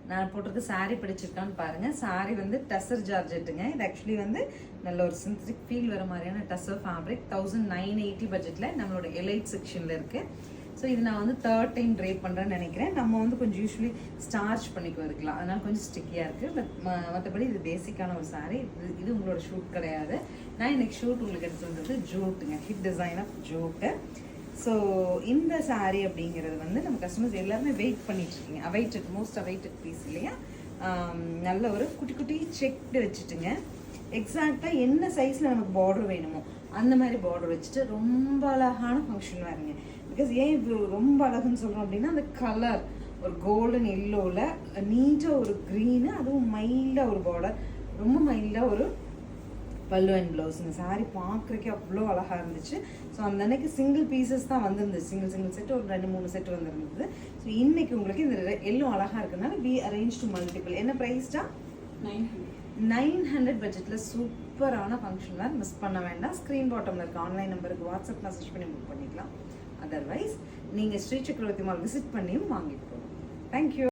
நான் போட்டிருக்க சாரீ பிடிச்சிருக்கான்னு பாருங்க. சாரீ வந்து டசர் ஜார்ஜெட்டுங்க. இது ஆக்சுவலி வந்து நல்ல ஒரு சிந்தட்டிக் ஃபீல் வர மாதிரியான டசர் ஃபேப்ரிக். 1980 பட்ஜெட்ல நம்மளோட எலைட் செக்ஷன்ல இருக்கு. ஸோ இது நான் வந்து 3rd டைம் ட்ரேப் பண்ணுறேன்னு நினைக்கிறேன். நம்ம வந்து கொஞ்சம் யூஸ்வலி ஸ்டார்ச் பண்ணிக்க இருக்கலாம், அதனால கொஞ்சம் ஸ்டிக்கியாக இருக்குது. பட் மற்றபடி இது பேசிக்கான ஒரு சாரீ. இது உங்களோட ஷூட் கிடையாது. நான் இன்னைக்கு ஷூட் உங்களுக்கு எடுத்து வந்தது ஜூட்டுங்க, ஹிட் டிசைன் ஆஃப் ஜூட்டு. ஸோ இந்த சாரீ அப்படிங்கிறது வந்து நம்ம கஸ்டமர்ஸ் எல்லாருமே வெயிட் பண்ணிட்டு இருக்கீங்க. அவைட்டட், மோஸ்ட் அவைட்டட் பீஸ் இல்லையா? நல்ல ஒரு குட்டி குட்டி செக்டு வச்சுட்டுங்க. எக்ஸாக்டாக என்ன சைஸில் நமக்கு பார்டர் வேணுமோ அந்த மாதிரி பார்டர் வச்சுட்டு ரொம்ப அழகான ஃபங்க்ஷன் வருங்க. பிகாஸ் ஏன் இது ரொம்ப அழகுன்னு சொல்கிறோம் அப்படின்னா, அந்த கலர் ஒரு கோல்டன் எல்லோவில் நீட்டாக ஒரு க்ரீனு, அதுவும் மைல்டாக ஒரு பார்டர், ரொம்ப மைல்டாக ஒரு பல்லு அண்ட் ப்ளவுஸ். இந்த சாரீ பார்க்குறக்கே அவ்வளோ அழகாக இருந்துச்சு. ஸோ அந்த அன்னைக்கு சிங்கிள் பீசஸ் தான் வந்திருந்துச்சு, சிங்கிள் செட் ஒரு 2-3 செட் வந்துருந்தது. ஸோ இன்னைக்கு உங்களுக்கு இந்த எல்லோ அழகாக இருக்கிறதுனால வி அரேஞ்ச் டு மல்டிபிள். என்ன ப்ரைஸ்டா? 900 பட்ஜெட்டில் சூப்பரான ஃபங்க்ஷன் வேர். மிஸ் பண்ண வேண்டாம். ஸ்க்ரீன் பாட்டமில் இருக்க ஆன்லைன் நம்பருக்கு வாட்ஸ்அப் மெசேஜ் பண்ணி புக் பண்ணிக்கலாம். அதர்வைஸ் நீங்கள் ஸ்ரீ சக்கரவர்த்தி மால் விசிட் பண்ணியும் வாங்கிட்டு போகலாம். தேங்க்யூ.